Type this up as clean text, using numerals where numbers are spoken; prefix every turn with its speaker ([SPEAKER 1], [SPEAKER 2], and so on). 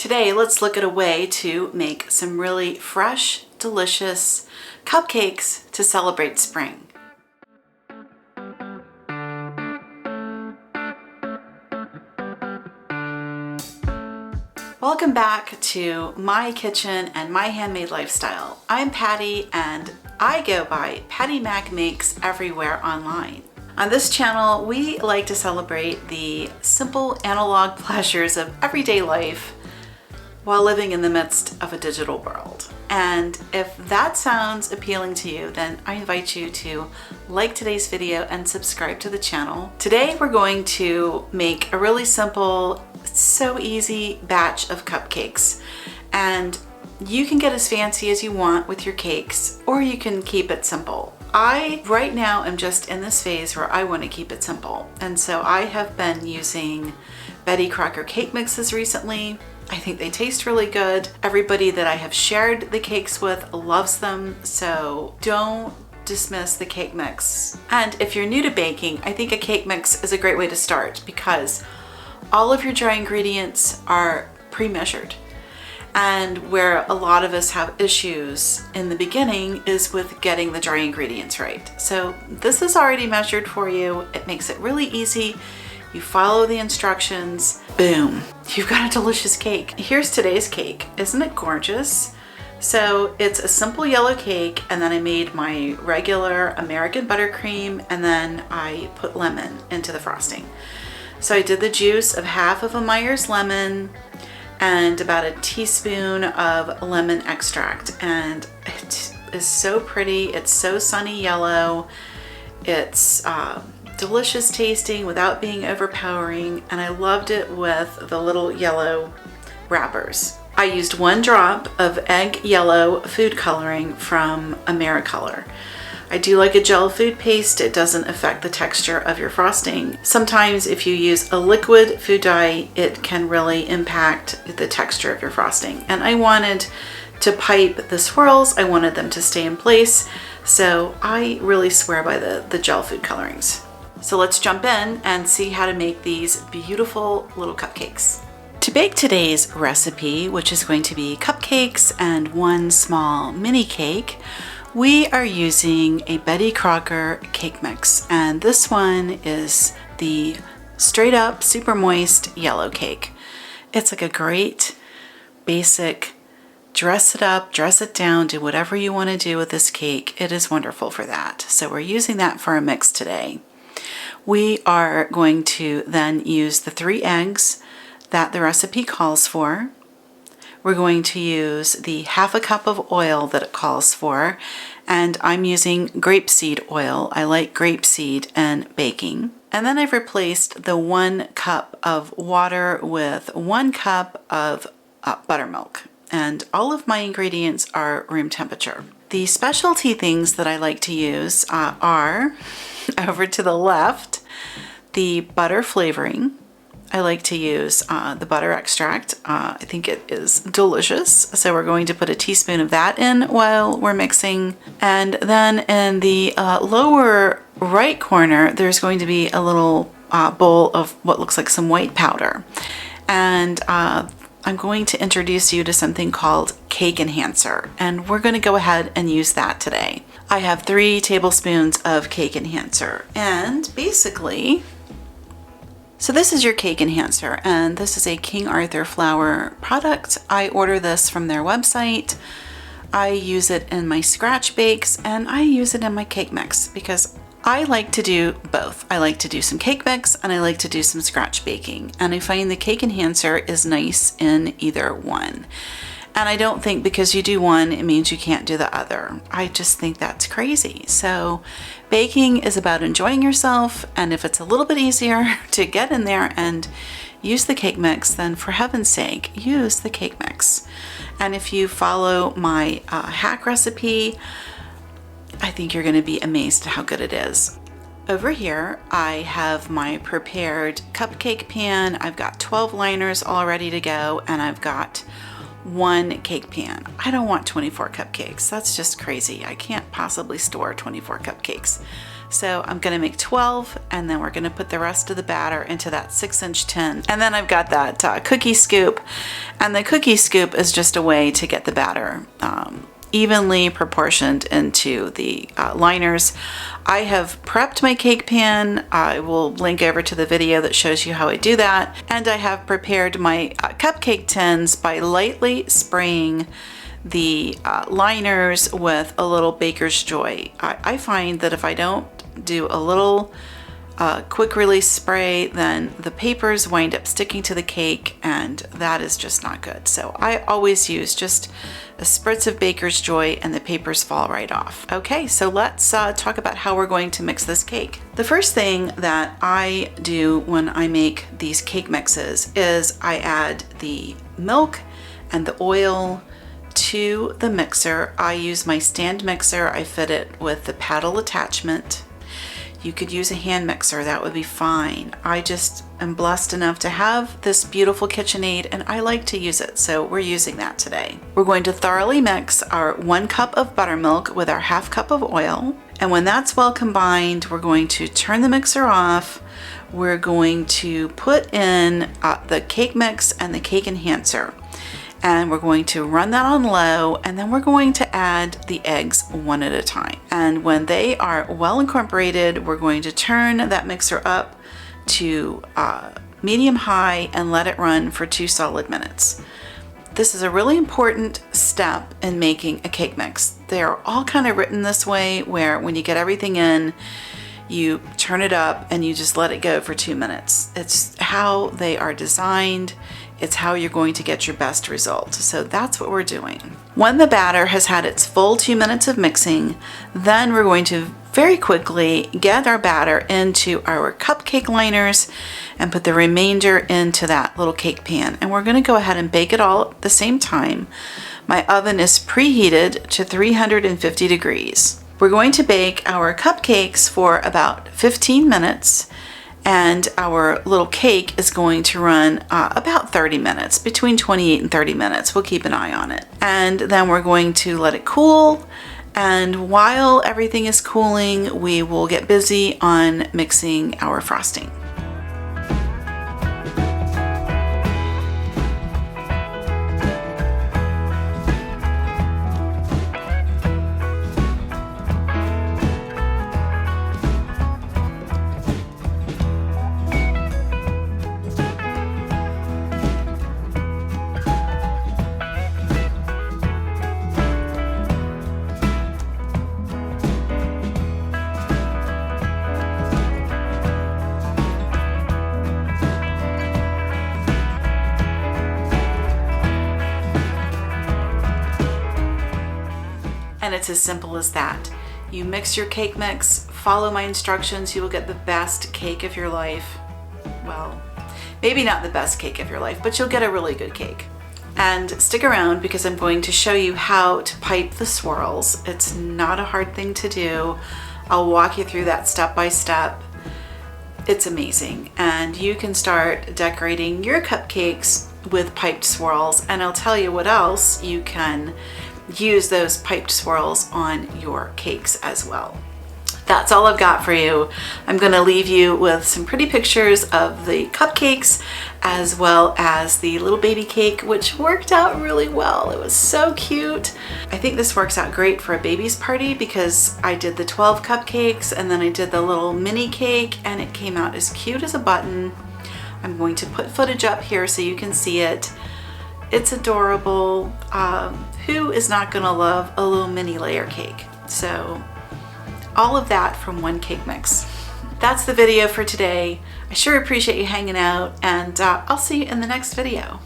[SPEAKER 1] Today, let's look at a way to make some really fresh, delicious cupcakes to celebrate spring. Welcome back to my kitchen and my handmade lifestyle. I'm Patty and I go by Patty Mac Makes everywhere online. On this channel, we like to celebrate the simple analog pleasures of everyday life while living in the midst of a digital world. And if that sounds appealing to you, then I invite you to like today's video and subscribe to the channel. Today we're going to make a really simple, so easy batch of cupcakes. And you can get as fancy as you want with your cakes, or you can keep it simple. I, right now, am just in this phase where I want to keep it simple. And so I have been using Betty Crocker cake mixes recently. I think they taste really good. Everybody that I have shared the cakes with loves them, so don't dismiss the cake mix. And if you're new to baking, I think a cake mix is a great way to start because all of your dry ingredients are pre-measured. And where a lot of us have issues in the beginning is with getting the dry ingredients right. So this is already measured for you. It makes it really easy. You follow the instructions, boom, you've got a delicious cake. Here's today's cake. Isn't it gorgeous? So it's a simple yellow cake, and then I made my regular American buttercream, and then I put lemon into the frosting. So I did the juice of half of a Meyer's lemon and about a teaspoon of lemon extract. And it is so pretty. It's so sunny yellow. It's delicious tasting without being overpowering, and I loved it with the little yellow wrappers. I used 1 drop of egg yellow food coloring from AmeriColor. I do like a gel food paste. It doesn't affect the texture of your frosting. Sometimes if you use a liquid food dye, it can really impact the texture of your frosting. And I wanted to pipe the swirls. I wanted them to stay in place. So I really swear by the gel food colorings. So let's jump in and see how to make these beautiful little cupcakes. To bake today's recipe, which is going to be cupcakes and 1 small mini cake, we are using a Betty Crocker cake mix. And this one is the straight up super moist yellow cake. It's like a great basic dress it up, dress it down, do whatever you want to do with this cake. It is wonderful for that. So we're using that for our mix today. We are going to then use the 3 eggs that the recipe calls for. We're going to use the ½ cup of oil that it calls for, and I'm using grapeseed oil. I like grapeseed in baking. And then I've replaced the 1 cup of water with 1 cup of buttermilk. And all of my ingredients are room temperature. The specialty things that I like to use are, over to the left, the butter flavoring. I like to use the butter extract. I think it is delicious. So we're going to put a teaspoon of that in while we're mixing. And then in the lower right corner, there's going to be a little bowl of what looks like some white powder. And I'm going to introduce you to something called Cake Enhancer, and we're going to go ahead and use that today. I have 3 tablespoons of Cake Enhancer, and basically, so this is your Cake Enhancer, and this is a King Arthur flour product. I order this from their website. I use it in my scratch bakes, and I use it in my cake mix because I like to do both. I like to do some cake mix and I like to do some scratch baking. And I find the Cake Enhancer is nice in either one. And I don't think because you do one, it means you can't do the other. I just think that's crazy. So baking is about enjoying yourself. And if it's a little bit easier to get in there and use the cake mix, then for heaven's sake, use the cake mix. And if you follow my hack recipe, I think you're going to be amazed at how good it is. Over here, I have my prepared cupcake pan. I've got 12 liners all ready to go, and I've got one cake pan. I don't want 24 cupcakes. That's just crazy. I can't possibly store 24 cupcakes. So I'm gonna make 12, and then we're gonna put the rest of the batter into that 6-inch tin. And then I've got that cookie scoop, and the cookie scoop is just a way to get the batter evenly proportioned into the liners. I have prepped my cake pan. I will link over to the video that shows you how I do that. And I have prepared my cupcake tins by lightly spraying the liners with a little Baker's Joy. I find that if I don't do a little quick release spray, then the papers wind up sticking to the cake, and that is just not good. So I always use just a spritz of Baker's Joy and the papers fall right off. Okay, so let's talk about how we're going to mix this cake. The first thing that I do when I make these cake mixes is I add the milk and the oil to the mixer. I use my stand mixer. I fit it with the paddle attachment. You could use a hand mixer, that would be fine. I just am blessed enough to have this beautiful KitchenAid, and I like to use it, so we're using that today. We're going to thoroughly mix our 1 cup of buttermilk with our 1/2 cup of oil, and when that's well combined, we're going to turn the mixer off. We're going to put in the cake mix and the cake enhancer, and we're going to run that on low, and then we're going to add the eggs one at a time. And when they are well incorporated, we're going to turn that mixer up to medium high and let it run for 2 solid minutes. This is a really important step in making a cake mix. They're all kind of written this way, where when you get everything in, you turn it up and you just let it go for 2 minutes. It's how they are designed. It's how you're going to get your best result. So that's what we're doing. When the batter has had its full 2 minutes of mixing, then we're going to very quickly get our batter into our cupcake liners and put the remainder into that little cake pan. And we're going to go ahead and bake it all at the same time. My oven is preheated to 350 degrees. We're going to bake our cupcakes for about 15 minutes. And our little cake is going to run about 30 minutes, between 28 and 30 minutes. We'll keep an eye on it. And then we're going to let it cool. And while everything is cooling, we will get busy on mixing our frosting. And it's as simple as that. You mix your cake mix, follow my instructions, you will get the best cake of your life. Well, maybe not the best cake of your life, but you'll get a really good cake. And stick around because I'm going to show you how to pipe the swirls. It's not a hard thing to do. I'll walk you through that step by step. It's amazing. And you can start decorating your cupcakes with piped swirls. And I'll tell you what else you can use those piped swirls on your cakes as well. That's all I've got for you. I'm going to leave you with some pretty pictures of the cupcakes as well as the little baby cake, which worked out really well. It was so cute. I think this works out great for a baby's party because I did the 12 cupcakes and then I did the little mini cake and it came out as cute as a button. I'm going to put footage up here so you can see it. It's adorable. Who is not gonna love a little mini layer cake? So all of that from one cake mix. That's the video for today. I sure appreciate you hanging out, and I'll see you in the next video.